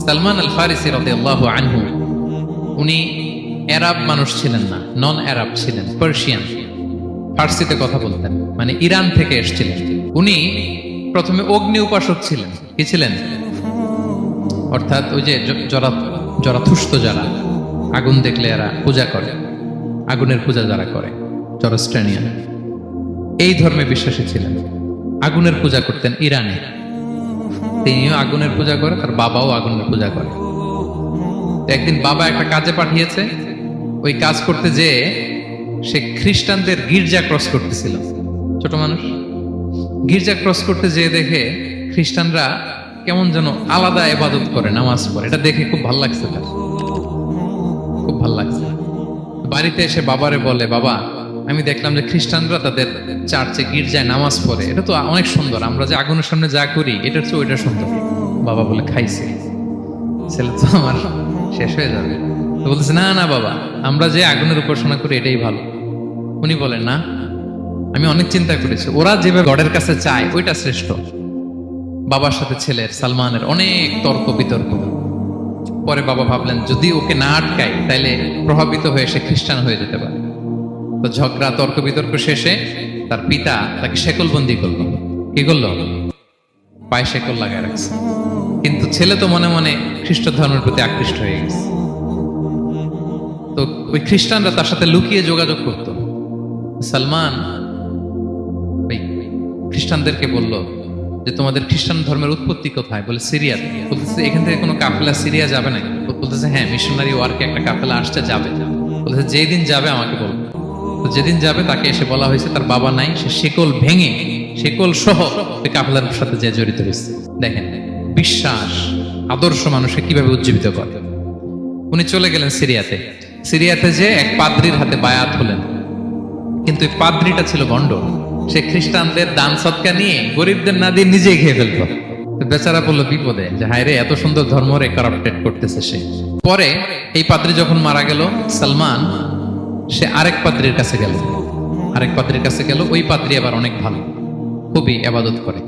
সালমান আল ফারিসি রাদিয়াল্লাহু আনহু উনি আরব মানুষ ছিলেন না, নন আরব ছিলেন, পার্সিয়ান, ফার্সিতে কথা বলতেন, মানে ইরান থেকে এসেছিলেন। উনি প্রথমে অগ্নি উপাসক ছিলেন। কি ছিলেন? অর্থাৎ ওই যে জরাথুষ্ট যারা আগুন দেখলে এরা পূজা করে, আগুনের পূজা যারা করে, জরস্ট্রেনিয়ান, এই ধর্মে বিশ্বাসী ছিলেন। আগুনের পূজা করতেন ইরানে। তিনিও আগুনের পূজা করে, তার বাবাও আগুনের পূজা করে। একদিন বাবা একটা কাজে পাঠিয়েছে, ওই কাজ করতে যেয়ে সে খ্রিস্টানদের গির্জা ক্রস করতেছিল। ছোট মানুষ গির্জা ক্রস করতে যেয়ে দেখে খ্রিস্টানরা কেমন যেন আলাদা ইবাদত করে, নামাজ পড়ে। এটা দেখে খুব ভালো লাগছে তার, খুব ভালো লাগছে। বাড়িতে এসে বাবারে বলে, বাবা আমি দেখলাম যে খ্রিস্টানরা তাদের চার্চে গির্জায় নামাজ পড়ে, এটা তো অনেক সুন্দর, আমরা যে আগুনের সামনে যা করি এটার চেয়ে ওইটা সুন্দর। বাবা বলে, খাইছে ছেলে তো আমার শেষ হয়ে যাবে। তো বলতেছে, না না বাবা, আমরা যে আগুনের উপাসনা করি এটাই ভালো। উনি বলেন, না আমি অনেক চিন্তা করেছি, ওরা যেভাবে গডের কাছে চায় ওইটা শ্রেষ্ঠ। বাবার সাথে ছেলের, সালমানের অনেক তর্ক বিতর্ক। পরে বাবা ভাবলেন, যদি ওকে না আটকাই তাহলে প্রভাবিত হয়ে সে খ্রিস্টান হয়ে যেতে পারে। তো ঝগড়া তর্ক বিতর্ক শেষে তার পিতা তাকে শেকলবন্দি করলো। কি করলো? পায়ে শেকল লাগায় রাখছে। কিন্তু ছেলে তো মনে মনে খ্রিস্ট ধর্মের প্রতি আকৃষ্ট হয়ে গেছে। তো ওই খ্রিস্টানরা তার সাথে লুকিয়ে যোগাযোগ করত। সালমান ওই খ্রিস্টানদেরকে বলল যে, তোমাদের খ্রিস্টান ধর্মের উৎপত্তি কোথায়? বলে, সিরিয়াতে। বলতেছে, এখান থেকে কোনো কাফেলা সিরিয়া যাবে নাকি? বলতেছে, হ্যাঁ, মিশনারি ওয়ার্কে একটা কাফেলা আসছে, যাবে। বলতেছে, যেদিন যাবে আমাকে বলবে। তো যেদিন যাবে তাকে এসে বলা হয়েছে তার বাবা নাই, সে শেকল ভেঙে শেকল সহ ওই কাফেলার সাথে যে জড়িত হয়েছে। দেখেন বিশ্বাস, আদর্শ মানুষকে কিভাবে উজ্জীবিত করে। উনি চলে গেলেন সিরিয়াতে। সিরিয়াতে যে এক পাদ্রির হাতে বায়াত হলেন, কিন্তু ওই পাদ্রিটা ছিল ভণ্ড। সে খ্রিস্টানদের দান সৎকা নিয়ে গরিবদের না দিয়ে নিজেই খেয়ে ফেলত। বেচারা পড়লো বিপদে, যে হায় রে, এত সুন্দর ধর্মরে কারাপ্টেড করতেছে সে। পরে এই পাদ্রি যখন মারা গেল, সালমান সে আরেক পাদ্রির কাছে গেল। আরেক পাদ্রির কাছে গেল, ওই পাদ্রি আবার অনেক ভালো, খুবই ইবাদত করে।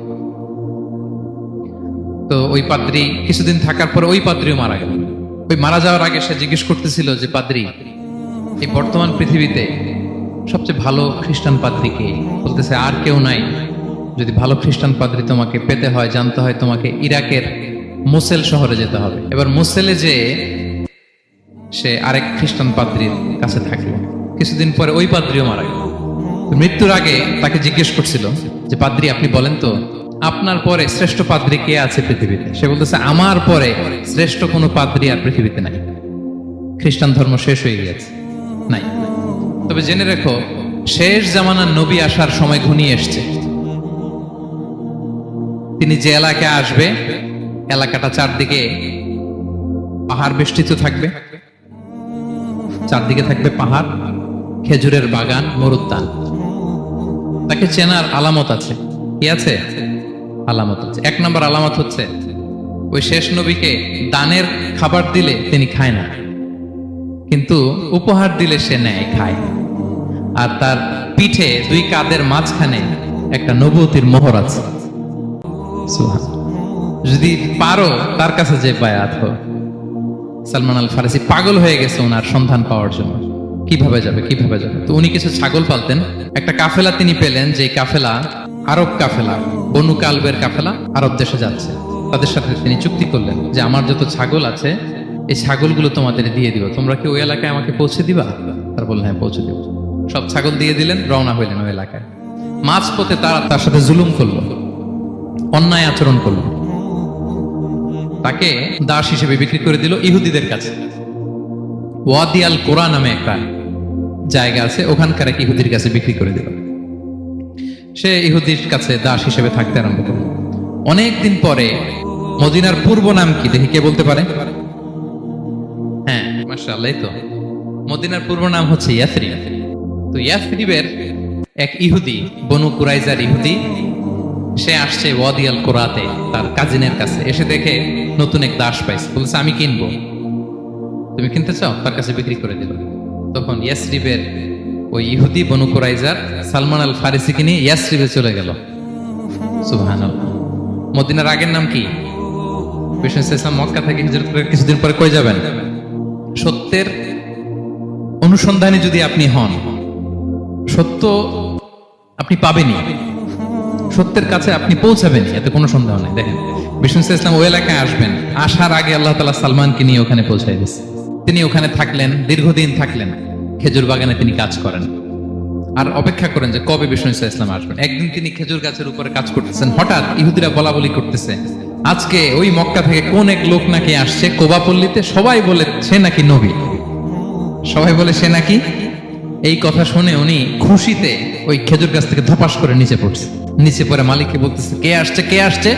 তো ওই পাদ্রি কিছুদিন থাকার পর ওই পাদ্রিও মারা গেল। ওই মারা যাওয়ার আগে সে জিজ্ঞেস করতেছিল যে, পাদ্রি, এই বর্তমান পৃথিবীতে সবচেয়ে ভালো খ্রিস্টান পাদ্রি কে? বলতেছে, আর কেউ নাই। যদি ভালো খ্রিস্টান পাদ্রি তোমাকে পেতে হয়, জানতে হয়, তোমাকে ইরাকের মোসেল শহরে যেতে হবে। এবার মোসেলে যে সে আরেক খ্রিস্টান পাদ্রির কাছে থাকলো। কিছুদিন পরে ওই পাদ্রিও মারা গেল। মৃত্যুর আগে তাকে জিজ্ঞেস করছিল যে, পাদ্রি আপনি বলেন তো, আপনার পরে শ্রেষ্ঠ পাদ্রি কে আছে পৃথিবীতে? সে বলতেছে, আমার পরে শ্রেষ্ঠ কোনো পাদ্রি আর পৃথিবীতে নাই। খ্রিস্টান ধর্ম শেষ হয়ে গিয়েছে, নাই। তবে জেনে রেখো, শেষ জামানার নবী আসার সময় ঘনিয়ে এসছে। তিনি যে এলাকায় আসবে, এলাকাটা চারদিকে পাহাড় বেষ্টিত থাকবে, চারদিকে থাকবে পাহাড়, খেজুরের বাগান, মরুদ্যান। তাকে চেনার আলামত আছে। কি আছে? আলামত আছে। এক নম্বর আলামত হচ্ছে, ওই শেষ নবীকে দানের খাবার দিলে তিনি খায় না, কিন্তু উপহার দিলে সে নেয়, খায়। আর তার পিঠে দুই কাঁধের মাঝখানে একটা নবুয়তির মোহর আছে। যদি পারো তার কাছে যে বায়াত হো। সালমান আল ফারিসি পাগল হয়ে গেছে ওনার সন্ধান পাওয়ার জন্য। কিভাবে যাবে, কিভাবে যাবে? তো উনি কিছু ছাগল পালতেন। একটা কাফেলা তিনি পেলেন, যে কাফেলা আরব কাফেলা, বনু কালবের কাফেলা, আরব দেশে যাচ্ছে। তাদের সাথে তিনি চুক্তি করলেন যে, আমার যত ছাগল আছে এই ছাগলগুলো তোমাদের দিয়ে দিব, তোমরা কি ওই এলাকায় আমাকে পৌঁছে দিবা? তার বললেন, হ্যাঁ পৌঁছে দিব। সব ছাগল দিয়ে দিলেন, রওনা হইলেন ওই এলাকায়। মাঝপথে তারা তার সাথে জুলুম করলো, অন্যায় আচরণ করলো। তাকে দাস হিসেবে বিক্রি করে দিল ইহুদিদের কাছে। ওয়াদি আল কোরা নামে একটা জায়গা আছে, ওখানকার এক ইহুদির কাছে বিক্রি করে দিল। সে ইহুদির কাছে দাস হিসেবে থাকতে আরম্ভ করল। অনেকদিন পরে, মদিনার পূর্ব নাম কি দেখি কে বলতে পারে? হ্যাঁ, মাশাআল্লাহ, তো মদিনার পূর্ব নাম হচ্ছে ইয়াসরিব। তো ইয়াসরিবের এক ইহুদি, বনু কুরাইজার ইহুদি, সে আসছে ওয়াদি আল কোরাতে তার কাজিনের কাছে। এসে দেখে নতুন এক দাস পাইছে, বলছে, আমি কিনবো, তুমি কিনতে চাও? তার কাছে বিক্রি করে দিল। তখন ইয়াসরিবের ওই ইহুদি, বনু কুরাইজার, সালমান আল ফারিসিকে নিয়ে ইয়াসরিবে চলে গেল। সুবহানাল্লাহ। মদিনার আগের নাম কি? বিষ্ণু ইসলাম মক্কা থেকে হিজরত করে কিছুদিন পরে কই যাবেন? সত্যের অনুসন্ধানে যদি আপনি হন, সত্য আপনি পাবেনই, সত্যের কাছে আপনি পৌঁছাবেনই, এতে কোনো সন্দেহ নেই। দেখেন বিষ্ণু ইসলাম ওই এলাকায় আসবেন, আসার আগে আল্লাহ তাআলা সালমানকে নিয়ে ওখানে পৌঁছায় দিয়েছে। তিনি ওখানে থাকলেন, দীর্ঘদিন থাকলেন, খেজুর বাগানে তিনি কাজ করেন আর অপেক্ষা করেন যে কবে বিষ্ণু ইসলাম আসবেন। একদিন তিনি খেজুর গাছের উপরে কাজ করতেছেন, হঠাৎ ইহুদিরা বলা বলি করতেছে, আজকে ওই মক্কা থেকে কোন এক লোক নাকি আসছে কোবাপল্লীতে, সবাই বলে সে নাকি নবী, সবাই বলে সে নাকি। এই কথা শুনে উনি খুশিতে ওই খেজুর গাছ থেকে ধপাস করে নিচে পড়ছে। নিচে পড়ে মালিককে বলতেছে, কে আসছে কে আসছে।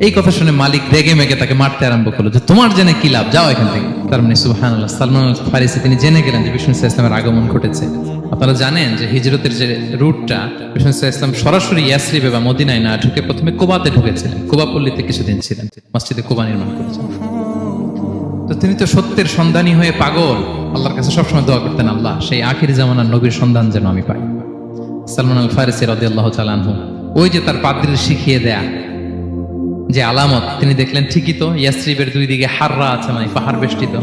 এই কথা শুনে মালিক রেগে মেগে তাকে মারতে আরম্ভ করলো, যে তোমার জেনে কি লাভ, যাও এখান থেকে। তার মানে সুবহানাল্লাহ, সালমান আল ফারিসি তিনি জেনে গেলেন যে বিষ্ণু ইসলামের আগমন ঘটেছে। আপনারা জানেন যে হিজরতের যে রুটটা, বিষ্ণু ইসলাম সরাসরি ইয়াসরিবে বা মদিনায় না ঢুকে প্রথমে কুবাতে ঢুকেছিলেন, কুবাপল্লীতে কিছুদিন ছিলেন, মসজিদে কুবা নির্মাণ করেছেন। তো তিনি তো সত্যের সন্ধানী হয়ে পাগল, আল্লাহর কাছে সবসময় দোয়া করতেন, আল্লাহ সেই আখির জামানার নবীর সন্ধান যেন আমি পাই। সালমান আল ফারিসি রাদিয়াল্লাহু তাআলা আনহু, ওই যে তার পাদ্রীর শিখিয়ে দেয়া যে আলামত, তিনি দেখলেন ঠিকই তো ইয়াসরিবের দুই দিকে হাররা আছে, মানে পাহাড় বেষ্টিত,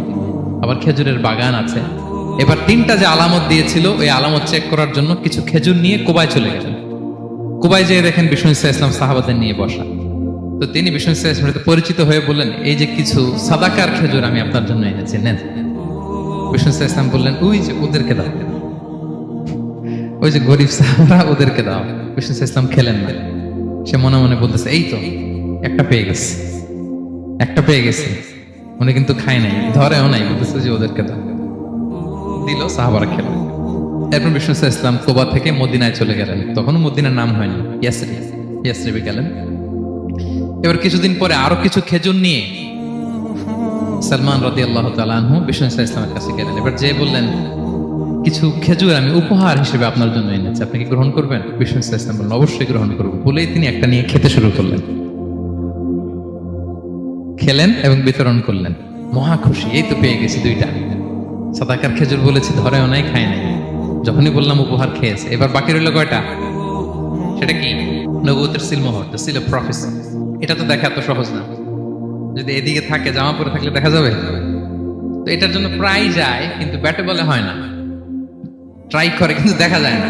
আবার খেজুরের বাগান আছে। এবার তিনটা যে আলামত দিয়েছিল, ওই আলামত চেক করার জন্য কিছু খেজুর নিয়ে কুবায় চলে গেলেন। কুবায় যেয়ে দেখেন বিষ্ণু ইসলাম সাহাবাদের নিয়ে বসা। তো তিনি বিষ্ণু ইসলামের সাথে পরিচিত হয়ে বললেন, এই যে কিছু সাদাকার খেজুর আমি আপনার জন্য এনেছি, নেন। বিষ্ণু ইসলাম বললেন, ওই যে ওদেরকে দাও, ওই যে গরিব সাহাবারা, ওদেরকে দাও। বিষ্ণু ইসলাম খেলেন না, সে মনে মনে বলতেছে, এই তো একটা পেয়ে গেছে, একটা পেয়ে গেছে। উনি কিন্তু খায় নাই, ধরেও নাই, বলতেছে যে ওদেরকে দাও। দিল, সাহাবারা খেলেন। এরপর বিষ্ণু ইসলাম কুবা থেকে মদিনায় চলে গেলেন। তখন মদিনার নাম হয়নি, ইয়াসরিবে গেলেন। এবার কিছুদিন পরে আরো কিছু খেজুর নিয়ে সালমান রাদিয়াল্লাহু তাআলা আনহু বিষ্ণু ইসলামের কাছে গেলেন। এবার যে বললেন, কিছু খেজুর আমি উপহার হিসেবে আপনার জন্য এনেছি, আপনি কি গ্রহণ করবেন? বিষ্ণু ইসলাম বললেন, অবশ্যই গ্রহণ করব। বলেই তিনি একটা নিয়ে খেতে শুরু করলেন, খেলেন এবং বিতরণ করলেন। মহা খুশি, এই তো পেয়ে গেছি দুইটা সাদাকার খেজুর, বলেছি ধরেও নাই, খায় নাই। যখনই বললাম উপহার, খেয়েছে। এবার বাকি রইল কয়টা? সেটা কি? নবুয়তের সিলমোহর, দ্য সিল অফ প্রফেসি। এটা তো দেখা এত সহজ না, যদি এদিকে থাকে, জামা পরে থাকলে দেখা যাবে। তো এটার জন্য প্রায় যায়, কিন্তু ব্যাটে বলে হয় না, ট্রাই করে কিন্তু দেখা যায় না।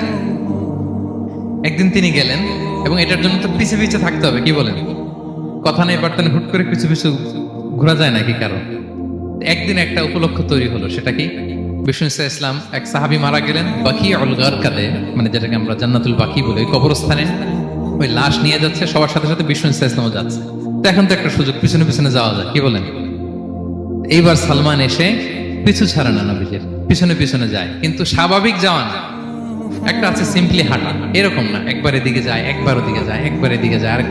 একদিন তিনি গেলেন, এবং এটার জন্য তো পিছে পিছে থাকতে হবে, কি বলেন? কথা নেই বার্তা নেই, হুট করে পিছু পিছু ঘোরা যায় নাকি কারো? একদিন একটা উপলক্ষ তৈরি হলো, সেটা কি? বিষ্ণু ইসলাম, এক সাহাবী মারা গেলেন বাকিউল গারকাদে, মানে যেটাকে আমরা জান্নাতুল বাকি বলি, ওই কবরস্থানে ওই লাশ নিয়ে যাচ্ছে, সবার সাথে সাথে বিষ্ণু ইসলামও যাচ্ছে। তো এখন তো একটা সুযোগ, পিছনে পিছনে যাওয়া যায়, কি বলেন? এইবার সালমান এসে পিছু ছাড়ে না, নবীজির পিছনে পিছনে যায়, কিন্তু স্বাভাবিক যাওয়া না, একটা আছে সিম্পলি হাঁটা, এরকম না, একবার এদিকে যায়, একবার ওদিকে যায়, একবার এদিকে যায়। আর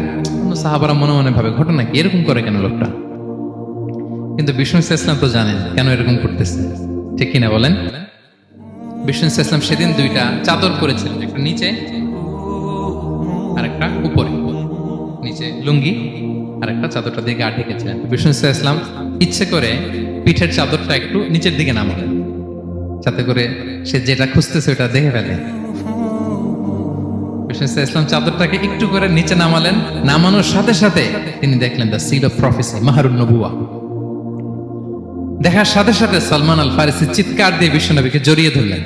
সাহাবারা মনে মনে ভাবে, ঘটনা কি, এরকম করে কেন লোকটা? কিন্তু বিষ্ণু ইসলাম তো জানেন কেন এরকম করতেছে, ঠিক কিনা বলেন? বিষ্ণু ইসলাম সেদিন দুইটা চাদর পরেছিলেন, একটা নিচে আর একটা উপরে, নিচে লুঙ্গি আর একটা চাদরটা দিয়ে গা ঢেকেছিলেন। বিষ্ণু ইসলাম ইচ্ছে করে পিঠের চাদরটা একটু নিচের দিকে নামালেন, যাতে করে সে যেটা খুঁজতেছে ওটা দেখে ফেলে। বিষ্ণু ইসলাম চাদরটাকে একটু করে নিচে নামালেন, নামানোর সাথে সাথে তিনি দেখলেন দ্য সিল অফ প্রফেসি, মাহরুন নবুয়া। দেখার সাথে সাথে সালমান আল ফারিসি চিৎকার দিয়ে বিশ্বনবীকে জড়িয়ে ধরলেন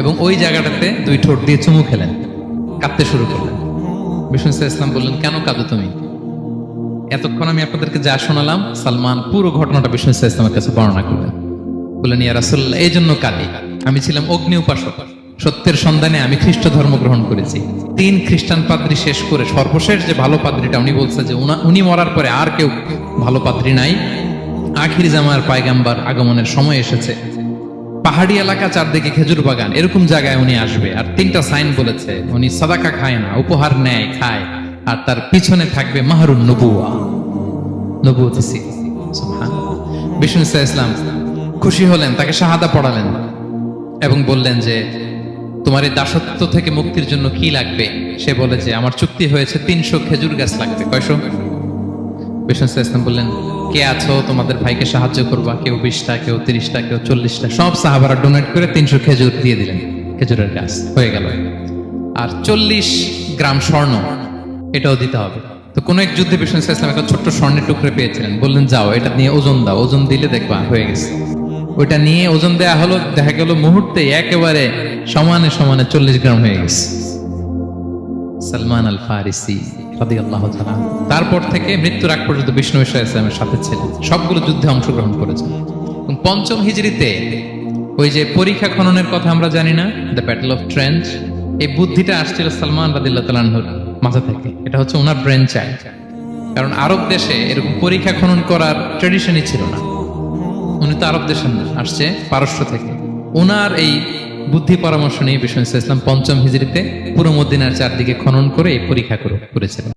এবং ওই জায়গাটাতে দুই ঠোঁট দিয়ে চুমু খেলেন, কাঁদতে শুরু করলেন। বিষ্ণু ইসলাম বললেন, কেন কাঁদো তুমি? এতক্ষণ আমি আপনাদেরকে যা শোনালাম, সালমান পুরো ঘটনাটা বিষ্ণু ইসলামের কাছে বর্ণনা করলেন। বললেন, ইয়া রাসূলুল্লাহ, এই জন্য কাঁদি, আমি ছিলাম অগ্নি উপাসক, সত্যের সন্ধানে আমি খ্রিস্ট ধর্ম গ্রহণ করেছি। 3 খ্রিস্টান পাদ্রী শেষ করে সর্বশেষ যে ভালো পাদ্রীটা, উনি বলছে যে উনি মরার পরে আর কেউ ভালো পাদ্রী নাই, আখির জামার পায়গাম্বার আগমনের সময় এসেছে। পাহাড়ি এলাকা, চারদিকে খেজুর বাগান, এরকম জায়গায় উনি আসবে। আর 3টা সাইন বলেছে, উনি সাদাকা খায় না, উপহার নেয়, খায়, আর তার পিছনে থাকবে মাহরুন নবুয়া, নবুয়তি সিল। সুবহানাল্লাহ। বিষ্ণু ইসলাম খুশি হলেন, তাকে শাহাদা পড়ালেন এবং বললেন যে, তোমার এই দাসত্ব থেকে মুক্তির জন্য কি লাগবে? সে বলে যে, আমার চুক্তি হয়েছে 300 খেজুর গাছ লাগবে। কয়শো? বিষ্ণু ইসলাম বললেন, কে আছো তোমাদের ভাইকে সাহায্য করবা? কেউ 20টা, কেউ 30টা, কেউ 40টা। সব সাহাবারা ডোনেট করে 300 খেজুর দিয়ে দিলেন, খেজুরের গাছ হয়ে গেল। আর 40 গ্রাম স্বর্ণ, এটাও দিতে হবে। তো কোন এক যুদ্ধে বিষ্ণু ইসলাম একটা ছোট্ট স্বর্ণের টুকরে পেয়েছিলেন, বললেন যাও এটা নিয়ে ওজন দাও, ওজন দিলে দেখবা হয়ে গেছে। ওইটা নিয়ে ওজন দেয়া হলো, দেখা গেল মুহূর্তে একেবারে সমানে সমানে 40 গ্রাম হয়ে গেছে। সালমান আল ফারিসি রাদিয়াল্লাহু তাআলা তারপর থেকে মৃত্যুর আগ পর্যন্ত বিষ্ণু ইসলামের সাথে ছিলেন, সবগুলো যুদ্ধে অংশগ্রহণ করেছেন। এবং 5ম হিজরিতে ওই যে পরীক্ষা খননের কথা আমরা জানি না, দ্য ব্যাটল অফ ট্রেন্চ, এই বুদ্ধিটা আসছিল সালমান রাদিয়াল্লাহু তাআলা আনহুর মাথা থেকে। এটা হচ্ছে ওনার ব্রেন চাইল্ড। কারণ আরব দেশে এরকম পরীক্ষা খনন করার ট্রেডিশনই ছিল না। উনি তো আরব দেশের না, আসছে পারস্য থেকে। ওনার এই বুদ্ধি পরামর্শ নিয়ে বিষ্ণু ইসলাম 5ম হিজরিতে পুরো মদিনার চারদিকে খনন করে এই পরীক্ষা করেছিলেন।